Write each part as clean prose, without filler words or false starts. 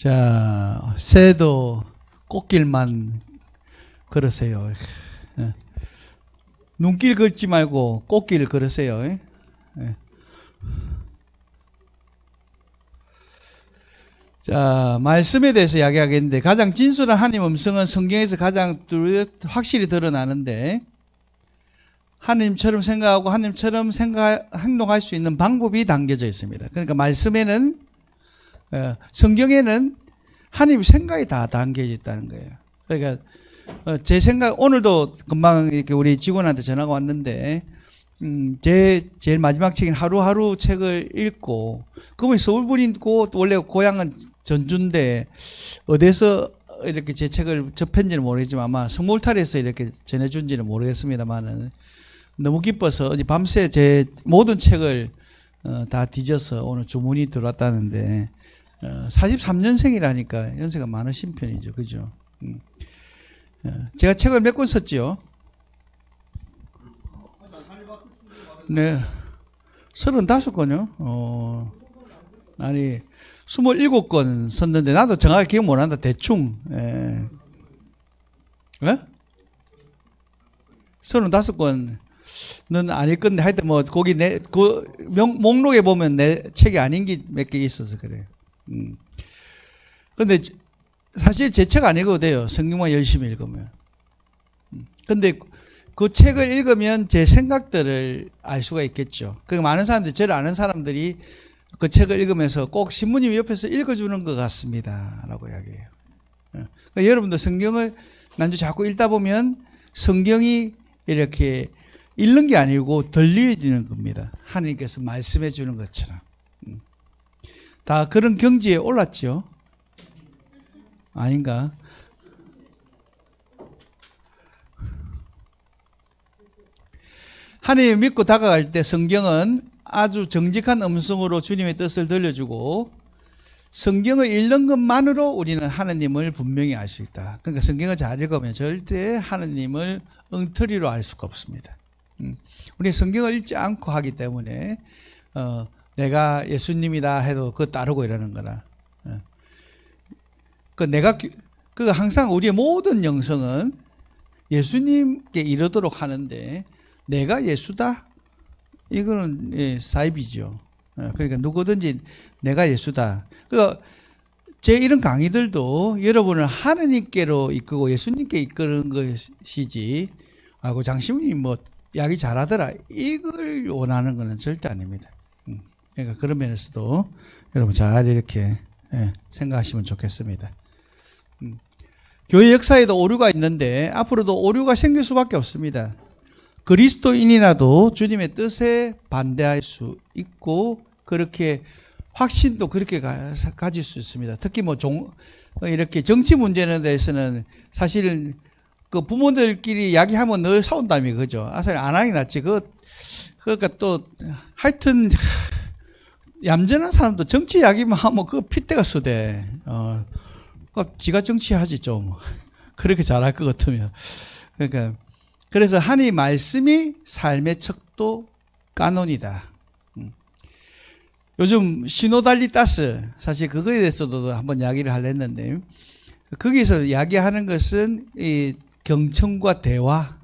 자, 새도 꽃길만 걸으세요. 눈길 걷지 말고 꽃길 걸으세요. 자, 말씀에 대해서 이야기하겠는데, 가장 진솔한 하나님 음성은 성경에서 가장 확실히 드러나는데, 하나님처럼 생각하고 하나님처럼 행동할 수 있는 방법이 담겨져 있습니다. 그러니까 말씀에는, 성경에는 하나님 생각이 다 담겨져 있다는 거예요. 그러니까 제 생각, 오늘도 금방 이렇게 우리 직원한테 전화가 왔는데, 제일 마지막 책인 하루하루 책을 읽고, 그분이 서울분이고, 원래 고향은 전주인데, 어디서 이렇게 제 책을 접했는지는 모르겠지만, 아마 성몰탈에서 이렇게 전해준지는 모르겠습니다만은, 너무 기뻐서 어제 밤새 제 모든 책을 다 뒤져서 오늘 주문이 들어왔다는데, 43년생이라니까 연세가 많으신 편이죠. 그죠? 제가 책을 몇 권 썼지요? 네. 35권요? 아니, 27권 썼는데, 나도 정확히 기억 못 한다. 대충. 예. 35권은 아닐 건데, 하여튼 뭐, 거기 목록에 보면 내 책이 아닌 게 몇 개 있어서 그래요. 근데, 사실 제 책 안 읽어도 돼요. 성경만 열심히 읽으면. 근데 그 책을 읽으면 제 생각들을 알 수가 있겠죠. 그 많은 사람들이, 저를 아는 사람들이 그 책을 읽으면서 꼭 신부님이 옆에서 읽어주는 것 같습니다. 라고 이야기해요. 그러니까 여러분도 성경을 난주 자꾸 읽다 보면 성경이 이렇게 읽는 게 아니고 들려지는 겁니다. 하나님께서 말씀해 주는 것처럼. 다 그런 경지에 올랐죠. 아닌가? 하나님을 믿고 다가갈 때 성경은 아주 정직한 음성으로 주님의 뜻을 들려주고, 성경을 읽는 것만으로 우리는 하나님을 분명히 알 수 있다. 그러니까 성경을 잘 읽으면 절대 하나님을 엉터리로 알 수가 없습니다. 우리 성경을 읽지 않고 하기 때문에 내가 예수님이다 해도 그거 따르고 이러는 거라. 그 항상 우리의 모든 영성은 예수님께 이르도록 하는데, 내가 예수다? 이거는 사입이죠. 그러니까 누구든지 내가 예수다. 그러니까 제 이런 강의들도 여러분을 하느님께로 이끌고 예수님께 이끄는 것이지, 아이고 장시훈이 뭐 이야기 잘하더라, 이걸 원하는 것은 절대 아닙니다. 그러니까 그런 면에서도 여러분 잘 이렇게 생각하시면 좋겠습니다. 교회 역사에도 오류가 있는데 앞으로도 오류가 생길 수밖에 없습니다. 그리스도인이라도 주님의 뜻에 반대할 수 있고, 그렇게 확신도 그렇게 가질 수 있습니다. 특히 뭐 이렇게 정치 문제에 대해서는 사실 그 부모들끼리 이야기하면 늘 싸운다며, 그죠? 아사리 안 하는 게 낫지. 그러니까 또 하여튼 얌전한 사람도 정치 이야기만 하면 그거 핏대가 쓰대. 지가 정치하지 좀. 그렇게 잘할 것 같으면. 그러니까 그래서 하나님 말씀이 삶의 척도 까논이다. 요즘 시노달리따스, 사실 그거에 대해서도 한번 이야기를 하려 했는데, 거기서 이야기하는 것은 이 경청과 대화.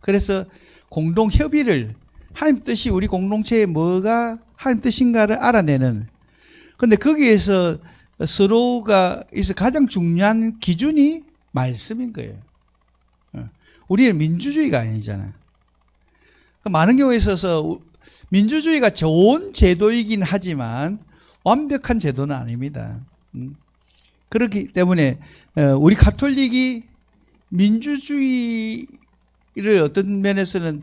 그래서 공동 협의를, 하나님 뜻이 우리 공동체에 뭐가 하나님 뜻인가를 알아내는. 근데 거기에서 서로가 있어 가장 중요한 기준이 말씀인 거예요. 우리는 민주주의가 아니잖아요. 많은 경우에 있어서 민주주의가 좋은 제도이긴 하지만 완벽한 제도는 아닙니다. 그렇기 때문에 우리 가톨릭이 민주주의를 어떤 면에서는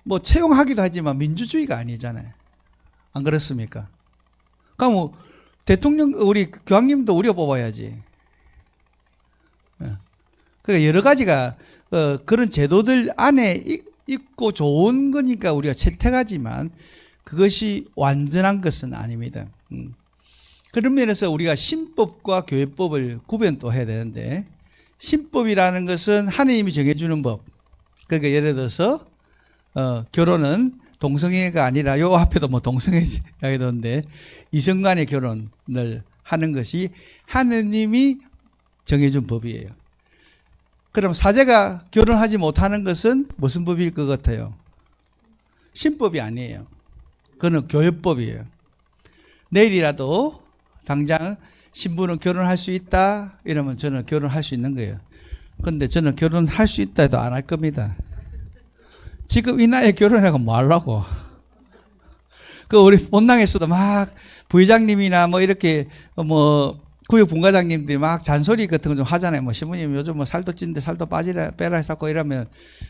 뭐 채용하기도 하지만 민주주의가 아니잖아요. 안 그렇습니까? 그럼 뭐 대통령, 우리 교황님도 우리가 뽑아야지. 그러니까 여러 가지가 그런 제도들 안에 있고 좋은 거니까 우리가 채택하지만 그것이 완전한 것은 아닙니다. 그런 면에서 우리가 신법과 교회법을 구분 또 해야 되는데, 신법이라는 것은 하나님이 정해주는 법. 그러니까 예를 들어서 결혼은 동성애가 아니라, 요 앞에도 뭐 동성애 이야기도인데, 이성 간의 결혼을 하는 것이 하느님이 정해준 법이에요. 그럼 사제가 결혼하지 못하는 것은 무슨 법일 것 같아요? 신법이 아니에요. 그건 교회법이에요. 내일이라도 당장 신부는 결혼할 수 있다 이러면 저는 결혼할 수 있는 거예요. 근데 저는 결혼할 수 있다 해도 안 할 겁니다. 지금 이 나이에 결혼하고 뭐 하려고. 그 우리 본당에서도 막 부회장님이나 뭐 이렇게 뭐 구역 분과장님들이 막 잔소리 같은 거 좀 하잖아요. 뭐 신부님 요즘 뭐 살도 찌는데 살도 빠지라 빼라 했었고 이러면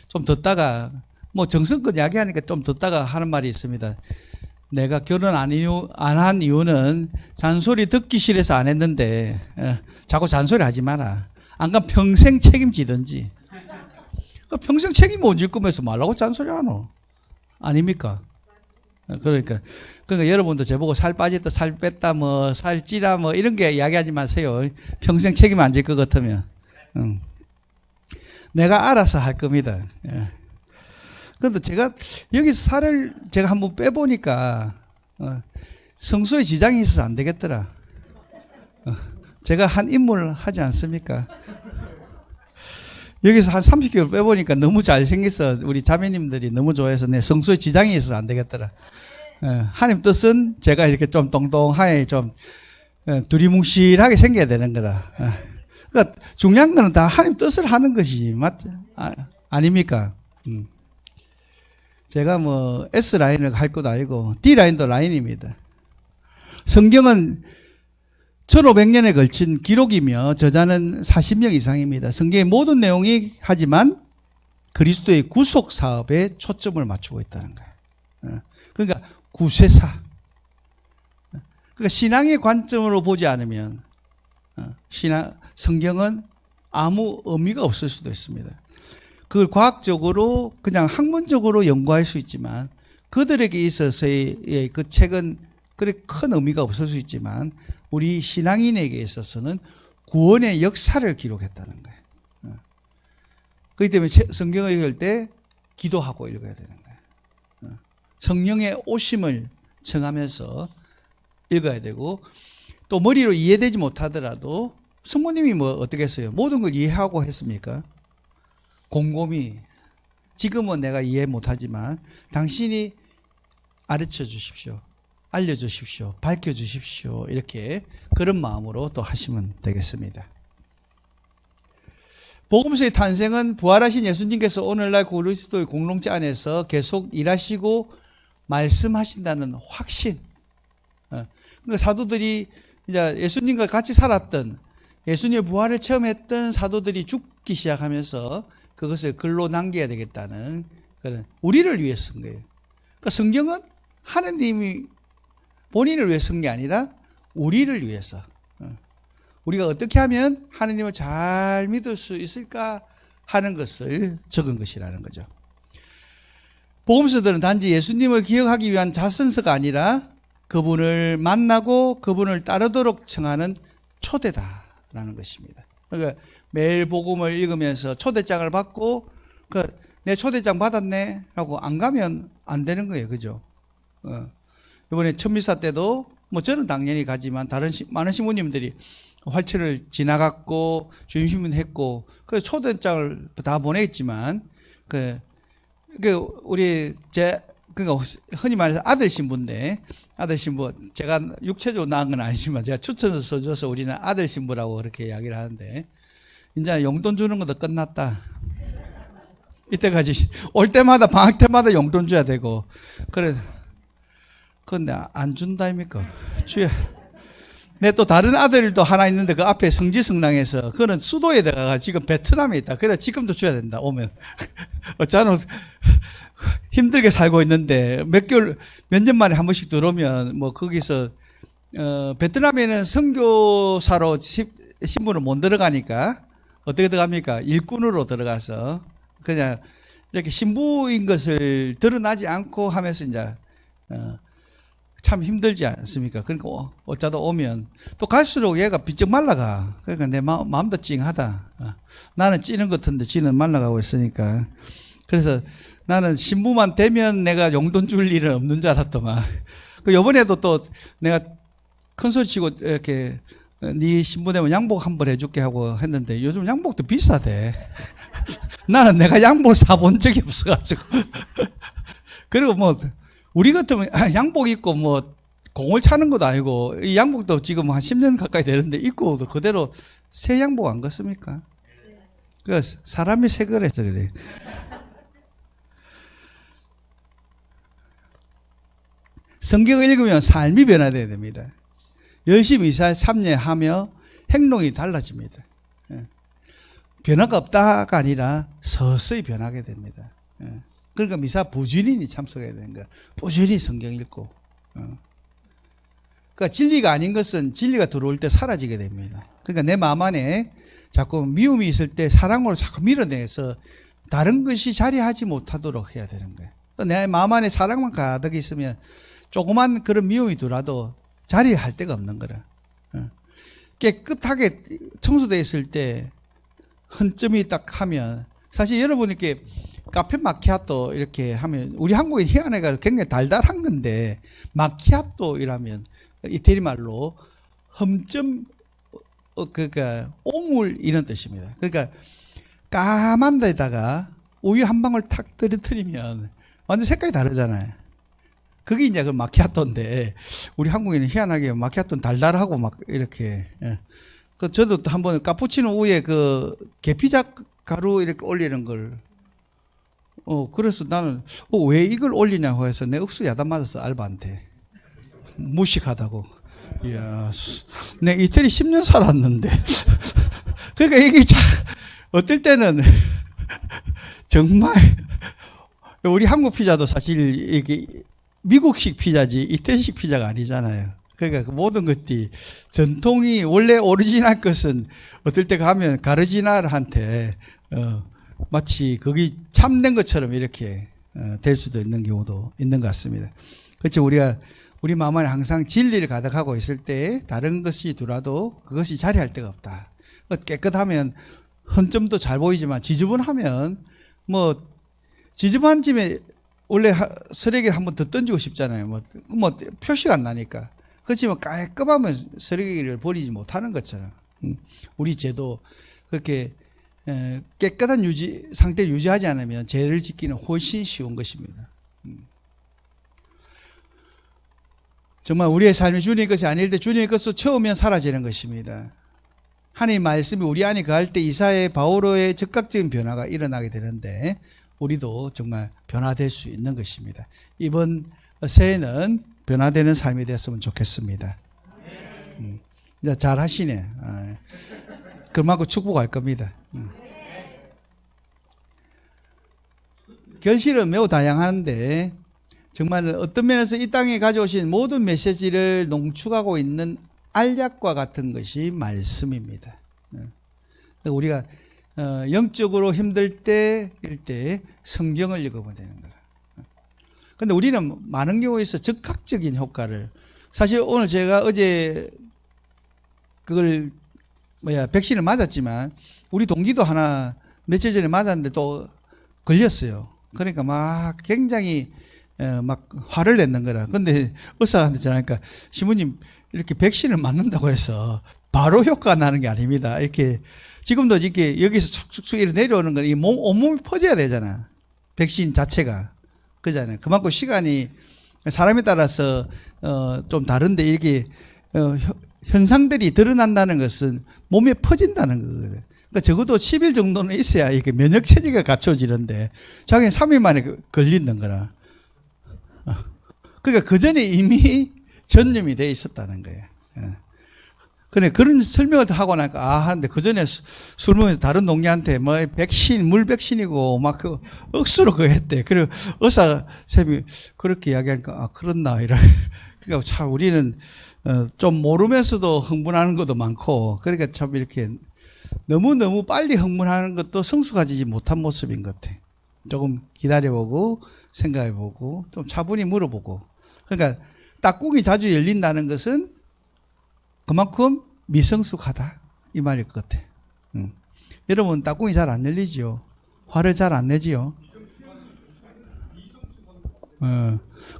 좀 듣다가 뭐 정성껏 이야기하니까 좀 듣다가 하는 말이 있습니다. 내가 결혼 안 한 이유는 잔소리 듣기 싫어서 안 했는데 자꾸 잔소리 하지 마라. 안 그러면 평생 책임지든지. 평생 책임 못 질 거면서 말라고 잔소리 하노? 아닙니까? 그러니까 여러분도 저보고 살 빠졌다, 살 뺐다, 뭐 살 찌다, 뭐 이런 게 이야기하지 마세요. 평생 책임 안 질 것 같으면, 내가 알아서 할 겁니다. 그런데 제가 여기서 살을 제가 한번 빼보니까 성수에 지장이 있어서 안 되겠더라. 제가 한 인물 하지 않습니까? 여기서 한 30kg 빼보니까 너무 잘생겼어. 우리 자매님들이 너무 좋아해서 내 성수에 지장이 있어서 안 되겠더라. 하나님 뜻은 제가 이렇게 좀 똥똥하게 좀 두리뭉실하게 생겨야 되는 거다. 그러니까 중요한 거는 다 하나님 뜻을 하는 것이 아닙니까? 제가 뭐 S라인을 할 것도 아니고 D라인도 라인입니다. 성경은 1500년에 걸친 기록이며 저자는 40명 이상입니다. 성경의 모든 내용이 하지만 그리스도의 구속 사업에 초점을 맞추고 있다는 거예요. 그러니까 구세사. 그러니까 신앙의 관점으로 보지 않으면 성경은 아무 의미가 없을 수도 있습니다. 그걸 과학적으로 그냥 학문적으로 연구할 수 있지만 그들에게 있어서의 그 책은 그렇게 큰 의미가 없을 수 있지만 우리 신앙인에게 있어서는 구원의 역사를 기록했다는 거예요. 그렇기 때문에 성경을 읽을 때 기도하고 읽어야 되는 거예요. 성령의 오심을 청하면서 읽어야 되고 또 머리로 이해되지 못하더라도 성모님이 뭐 어떻게 했어요? 모든 걸 이해하고 했습니까? 곰곰이 지금은 내가 이해 못하지만 당신이 가르쳐 주십시오. 알려주십시오. 밝혀주십시오. 이렇게 그런 마음으로 또 하시면 되겠습니다. 복음서의 탄생은 부활하신 예수님께서 오늘날 그리스도의 공동체 안에서 계속 일하시고 말씀하신다는 확신. 그러니까 사도들이 이제 예수님과 같이 살았던 예수님의 부활을 체험했던 사도들이 죽기 시작하면서 그것을 글로 남겨야 되겠다는 그런 우리를 위해 쓴 거예요. 그러니까 성경은 하느님이 본인을 위해 쓴 게 아니라 우리를 위해서 우리가 어떻게 하면 하느님을 잘 믿을 수 있을까 하는 것을 적은 것이라는 거죠. 복음서들은 단지 예수님을 기억하기 위한 자선서가 아니라 그분을 만나고 그분을 따르도록 청하는 초대다라는 것입니다. 그러니까 매일 복음을 읽으면서 초대장을 받고 내 초대장 받았네 하고 안 가면 안 되는 거예요. 그죠? 이번에 천미사 때도 뭐 저는 당연히 가지만 다른 많은 신부님들이 활체를 지나갔고 주임신문 했고 그래서 초대장을 다 보냈지만 우리 그러니까 흔히 말해서 아들 신부인데 아들 신부 제가 육체적으로 낳은 건 아니지만 제가 추천서 써줘서 우리는 아들 신부라고 그렇게 이야기를 하는데 이제 용돈 주는 것도 끝났다. 이때까지 올 때마다 방학 때마다 용돈 줘야 되고 그래. 근데 안 준다입니까? 주야. 내 또 다른 아들도 하나 있는데 그 앞에 성지성당에서 그는 수도에 들어가 지금 베트남에 있다. 그래 지금도 줘야 된다 오면. 저는 힘들게 살고 있는데 몇 년 만에 한 번씩 들어오면 뭐 거기서 베트남에는 선교사로 신부는 못 들어가니까 어떻게 들어갑니까? 일꾼으로 들어가서 그냥 이렇게 신부인 것을 드러나지 않고 하면서 이제 참 힘들지 않습니까? 그러니까 어쩌다 오면 또 갈수록 얘가 비쩍 말라가. 그러니까 내 마음도 찡하다. 나는 찌는 것 같은데 지는 말라가고 있으니까. 그래서 나는 신부만 되면 내가 용돈 줄 일은 없는 줄 알았더만. 그 이번에도 또 내가 큰 소리 치고 이렇게 네 신부되면 양복 한 벌 해줄게 하고 했는데 요즘 양복도 비싸대. 나는 내가 양복 사본 적이 없어가지고. 그리고 뭐 우리 같으면 양복 입고 뭐 공을 차는 것도 아니고 이 양복도 지금 한 10년 가까이 되는데 입고 그대로 새 양복 안 같습니까? 그 사람이 새 거래서 그래. 성경을 읽으면 삶이 변화되어야 됩니다. 열심히 이사야 참여하며 행동이 달라집니다. 변화가 없다가 아니라 서서히 변하게 됩니다. 그러니까 미사 부지런히 참석해야 되는 거야. 부지런히 성경 읽고. 그러니까 진리가 아닌 것은 진리가 들어올 때 사라지게 됩니다. 그러니까 내 마음 안에 자꾸 미움이 있을 때 사랑으로 자꾸 밀어내서 다른 것이 자리하지 못하도록 해야 되는 거예요. 내 마음 안에 사랑만 가득 있으면 조그만 그런 미움이 들어도 자리할 데가 없는 거라. 깨끗하게 청소되어 있을 때 흔점이 딱 하면 사실 여러분 이렇게 카페 마키아토 이렇게 하면 우리 한국인 희한해가 굉장히 달달한 건데 마키아토이라면 이태리 말로 흠점 그러니까 오물 이런 뜻입니다. 그러니까 까만 데다가 우유 한 방울 탁 떨어뜨리면 완전 색깔이 다르잖아요. 그게 이제 그 마키아토인데 우리 한국인은 희한하게 마키아토는 달달하고 막 이렇게 그 저도 한번 카푸치노 위에 그 계피자 가루 이렇게 올리는 걸 그래서 나는 왜 이걸 올리냐고 해서 내 억수 야단 맞았어 알바한테 무식하다고. 이야, 내 이태리 10년 살았는데 그러니까 이게 어떨 때는 정말 우리 한국 피자도 사실 이게 미국식 피자지 이태리식 피자가 아니잖아요. 그러니까 그 모든 것들이 전통이 원래 오리지널 것은 어떨 때 가면 가르지날한테 마치 거기 참된 것처럼 이렇게 될 수도 있는 경우도 있는 것 같습니다. 그렇죠. 우리 마음 안에 항상 진리를 가득하고 있을 때 다른 것이 들어와도 그것이 자리할 데가 없다. 깨끗하면 흔점도 잘 보이지만 지저분하면 뭐 지저분한 집에 원래 쓰레기 한 번 더 던지고 싶잖아요. 뭐 표시가 안 나니까. 그렇지만 깔끔하면 쓰레기를 버리지 못하는 것처럼 우리 죄도 그렇게 깨끗한 상태를 유지하지 않으면 죄를 짓기는 훨씬 쉬운 것입니다. 정말 우리의 삶이 주님의 것이 아닐 때 주님의 것으로 채우면 사라지는 것입니다. 하나님의 말씀이 우리 안에 거할 때 이사야의 바오로의 즉각적인 변화가 일어나게 되는데 우리도 정말 변화될 수 있는 것입니다. 이번 새해는 변화되는 삶이 됐으면 좋겠습니다. 이제 잘 하시네. 그만큼 축복할 겁니다. 결실은 매우 다양한데 정말 어떤 면에서 이 땅에 가져오신 모든 메시지를 농축하고 있는 알약과 같은 것이 말씀입니다. 우리가 영적으로 힘들 때일 때 성경을 읽어보면 되는 거라. 근데 우리는 많은 경우에서 즉각적인 효과를 사실 오늘 제가 어제 그걸 백신을 맞았지만 우리 동기도 하나 며칠 전에 맞았는데 또 걸렸어요. 그러니까 막 굉장히 막 화를 냈는 거라. 근데 의사한테 전화하니까 신부님 이렇게 백신을 맞는다고 해서 바로 효과가 나는 게 아닙니다. 이렇게 지금도 이렇게 여기서 쑥쑥쑥 이렇게 내려오는 건 이 온몸이 퍼져야 되잖아. 백신 자체가. 그잖아요. 그만큼 시간이 사람에 따라서 좀 다른데 이렇게 현상들이 드러난다는 것은 몸에 퍼진다는 거거든. 그러니까 적어도 10일 정도는 있어야 이게 면역 체제가 갖춰지는데 자기는 3일 만에 걸리는 거라. 그러니까 그 전에 이미 전염이 돼 있었다는 거예요. 그래 그런 설명을 하고 나니까 하는데 그 전에 술 먹으면서 다른 동료한테 뭐 백신 물 백신이고 막 그 억수로 그거 했대. 그리고 의사 쌤이 그렇게 이야기하니까 그렇나 이래. 그러니까 참 우리는 좀 모르면서도 흥분하는 것도 많고 그러니까 참 이렇게 너무 빨리 흥분하는 것도 성숙하지 못한 모습인 것 같아. 조금 기다려보고 생각해보고 좀 차분히 물어보고. 그러니까 딱꿍이 자주 열린다는 것은 그만큼 미성숙하다 이 말일 것 같아. 여러분 딱꿍이 잘 안 열리지요. 화를 잘 안 내지요.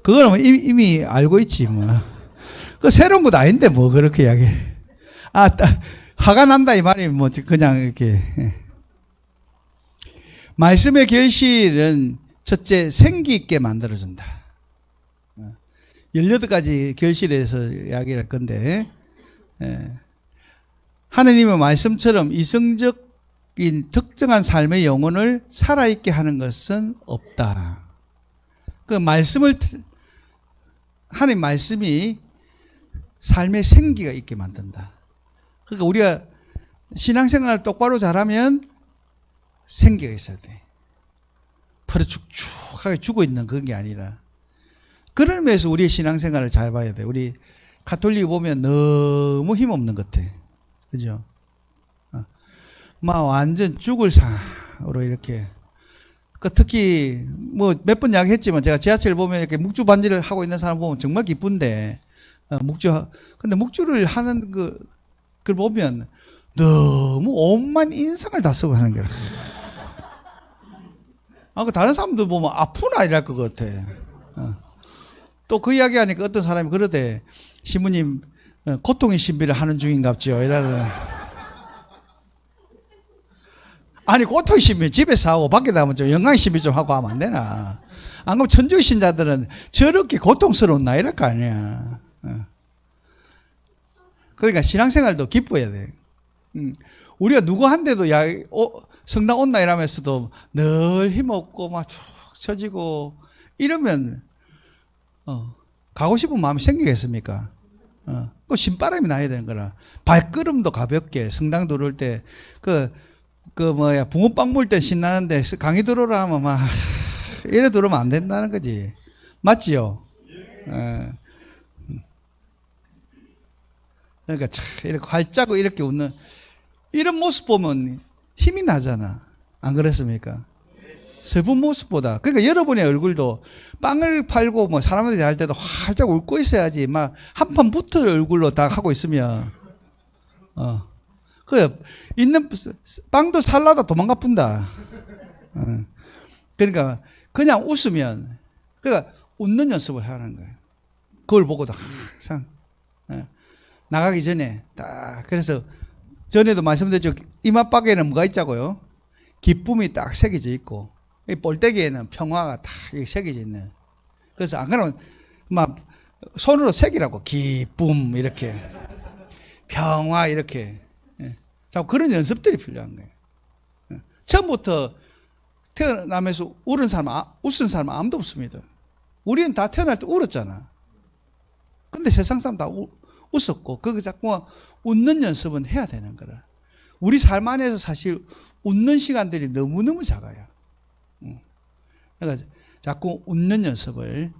그거는 이미 알고 있지 뭐. 그 새로운 것도 아닌데 뭐 그렇게 이야기. 화가 난다 이 말이 뭐 그냥 이렇게. 말씀의 결실은 첫째 생기 있게 만들어준다. 18가지 결실에서 이야기를 할 건데, 하느님의 말씀처럼 이성적인 특정한 삶의 영혼을 살아있게 하는 것은 없다. 그 하나님 말씀이 삶의 생기가 있게 만든다. 그러니까 우리가 신앙생활을 똑바로 잘하면 생기가 있어야 돼. 털에 축축하게 죽어있는 그런 게 아니라. 그런 의미에서 우리의 신앙생활을 잘 봐야 돼. 우리 가톨릭 보면 너무 힘없는 것 같아. 그죠? 막 완전 죽을 상으로 이렇게. 특히 뭐 몇 번 이야기했지만 제가 지하철 보면 이렇게 묵주 반지를 하고 있는 사람 보면 정말 기쁜데 근데 묵주를 하는 그걸 보면 너무 온만 인상을 다 쓰고 하는 거야. 그 다른 사람들 보면 아프나 이럴 것 같아. 또 그 이야기 하니까 어떤 사람이 그러대. 신부님 고통의 신비를 하는 중인갑지요. 이러는. 아니 고통의 신비 집에서 하고 밖에 나가면 좀 영광의 신비 좀 하고 하면 안 되나. 안 그러면 천주의 신자들은 저렇게 고통스러운 나 이럴 거 아니야. 그러니까 신앙생활도 기뻐야 돼. 우리가 누구한테도 성당 온나 이러면서도 늘 힘없고 막 쭉 처지고 이러면 가고 싶은 마음이 생기겠습니까? 그 신바람이 나야 되는 거라. 발걸음도 가볍게 성당 들어올 때 붕어빵 물 때 신나는데 강의 들어오라 하면 막 이래 들어오면 안 된다는 거지. 맞지요? 그러니까 이렇게 활짝 이렇게 웃는 이런 모습 보면 힘이 나잖아. 안 그렇습니까? 슬픈 모습보다. 그러니까 여러분의 얼굴도 빵을 팔고 뭐 사람들이 할 때도 활짝 웃고 있어야지. 막 한판 붙을 얼굴로 다 하고 있으면 있는 빵도 살라다 도망가 푼다. 그러니까 그냥 웃으면 그러니까 웃는 연습을 하는 거예요. 그걸 보고도 항상 나가기 전에 딱 그래서 전에도 말씀드렸죠. 이마박에는 뭐가 있자고요? 기쁨이 딱 새겨져 있고 이 볼때기에는 평화가 딱 새겨져 있는. 그래서 안 그러면 막 손으로 새기라고 기쁨 이렇게 평화 이렇게. 자 그런 연습들이 필요한 거예요. 처음부터 태어나면서 웃은 사람 아무도 없습니다. 우리는 다 태어날 때 울었잖아. 근데 세상 사람 다 웃었고 그거 자꾸 웃는 연습은 해야 되는 거라. 우리 삶 안에서 사실 웃는 시간들이 너무너무 작아요. 그러니까 자꾸 웃는 연습을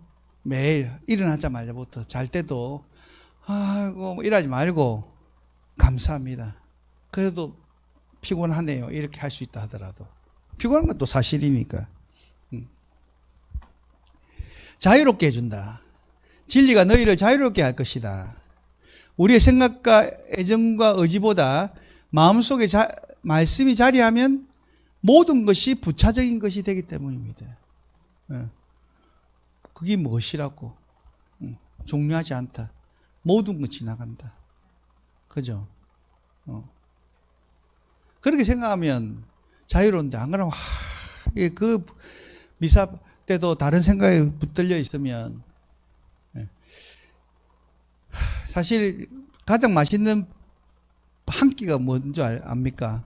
매일 일어나자마자부터 잘 때도 아이고 일하지 말고 감사합니다. 그래도 피곤하네요. 이렇게 할 수 있다 하더라도 피곤한 것도 사실이니까. 자유롭게 해준다. 진리가 너희를 자유롭게 할 것이다. 우리의 생각과 애정과 의지보다 마음속에 말씀이 자리하면 모든 것이 부차적인 것이 되기 때문입니다. 그게 무엇이라고? 중요하지 않다. 모든 건 지나간다. 그죠? 그렇게 생각하면 자유로운데 안 그러면 그 미사 때도 다른 생각에 붙들려 있으면 사실 가장 맛있는 한 끼가 뭔지 압니까?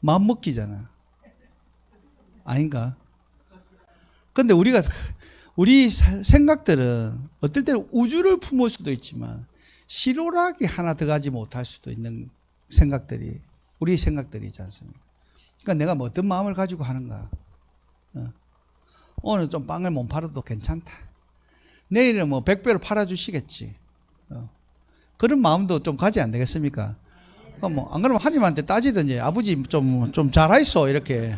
마음 먹기잖아. 아닌가? 근데 우리 생각들은 어떨 때는 우주를 품을 수도 있지만 실오라기 하나 더 가지 못할 수도 있는 생각들이 우리 생각들이지 않습니까? 그러니까 내가 뭐 어떤 마음을 가지고 하는가. 오늘 좀 빵을 못 팔아도 괜찮다. 내일은 뭐 100배로 팔아주시겠지. 그런 마음도 좀 가지 안 되겠습니까? 뭐 안 그러면 하나님한테 따지든지 아버지 좀 잘하있어 이렇게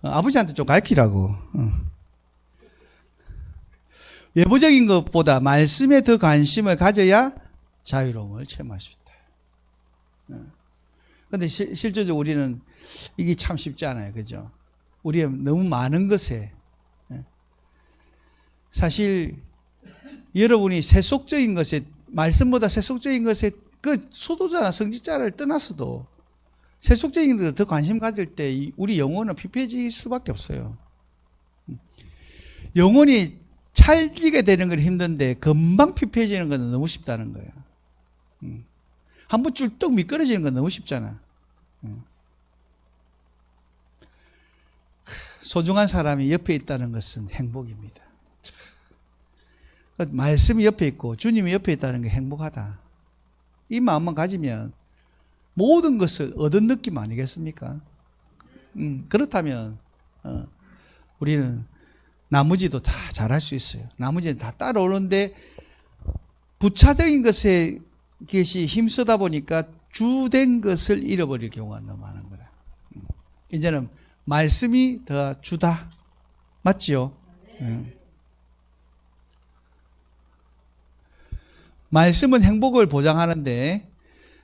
아버지한테 좀 가르치라고. 외부적인 것보다 말씀에 더 관심을 가져야 자유로움을 체험할 수 있다. 그런데 실제적으로 우리는 이게 참 쉽지 않아요. 그죠? 우리는 너무 많은 것에 사실 여러분이 세속적인 것에 말씀보다 세속적인 것에 그 수도자나 성직자를 떠나서도 세속적인 것에 더 관심 가질 때 우리 영혼은 피폐해질 수밖에 없어요. 영혼이 찰지게 되는 건 힘든데 금방 피폐해지는 건 너무 쉽다는 거예요. 한번 쫄떡 미끄러지는 건 너무 쉽잖아. 소중한 사람이 옆에 있다는 것은 행복입니다. 말씀이 옆에 있고 주님이 옆에 있다는 게 행복하다. 이 마음만 가지면 모든 것을 얻은 느낌 아니겠습니까? 그렇다면 우리는 나머지도 다 잘할 수 있어요. 나머지는 다 따라오는데 부차적인 것에 힘쓰다 보니까 주된 것을 잃어버릴 경우가 너무 많은 거라. 이제는 말씀이 더 주다. 맞지요? 말씀은 행복을 보장하는데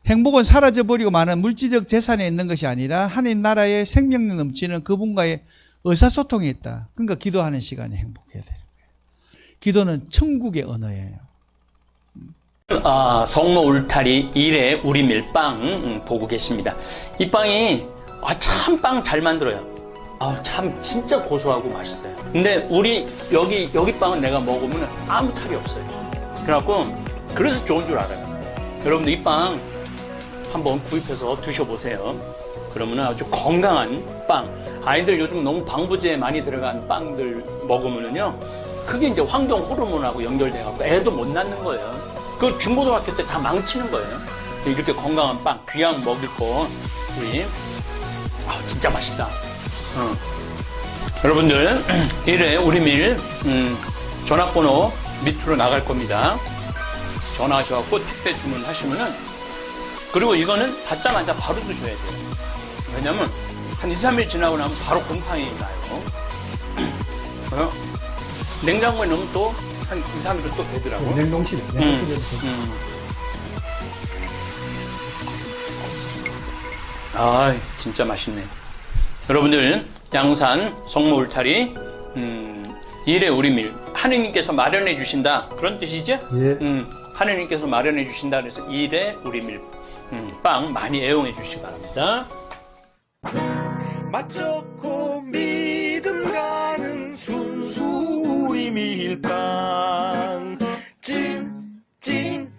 행복은 사라져버리고 많은 물질적 재산에 있는 것이 아니라 하나님 나라의 생명력 넘치는 그분과의 의사소통에 있다. 그러니까 기도하는 시간이 행복해야 돼요. 기도는 천국의 언어예요. 성모 울타리 1회 우리 밀빵 보고 계십니다. 이 빵이 참 빵 잘 만들어요. 참 진짜 고소하고 맛있어요. 근데 우리 여기 빵은 내가 먹으면 아무 탈이 없어요. 그래서 좋은 줄 알아요. 여러분들 이 빵 한번 구입해서 드셔보세요. 그러면 아주 건강한 빵. 아이들 요즘 너무 방부제 많이 들어간 빵들 먹으면요, 그게 이제 환경 호르몬하고 연결돼갖고 애도 못 낳는 거예요. 그 중고등학교 때 다 망치는 거예요. 이렇게 건강한 빵, 귀양 먹을 거 우리 진짜 맛있다. 여러분들 1회 우리밀 전화번호 밑으로 나갈 겁니다. 전화하셔갖고 택배 주문하시면은, 그리고 이거는 받자마자 바로 드셔야 돼요. 왜냐면 한 2, 3일 지나고 나면 바로 곰팡이 나요. 냉장고에 넣으면 또 한 2, 3일은 또 되더라고. 냉동실에. 진짜 맛있네. 여러분들 양산 성모 울타리 1회 우리밀 하느님께서 마련해 주신다, 그런 뜻이죠? 예. 하느님께서 마련해 주신다 그래서 1회 우리밀 빵 많이 애용해 주시기 바랍니다. 맛 좋고 믿음 가는 순수 우리 밀빵 찐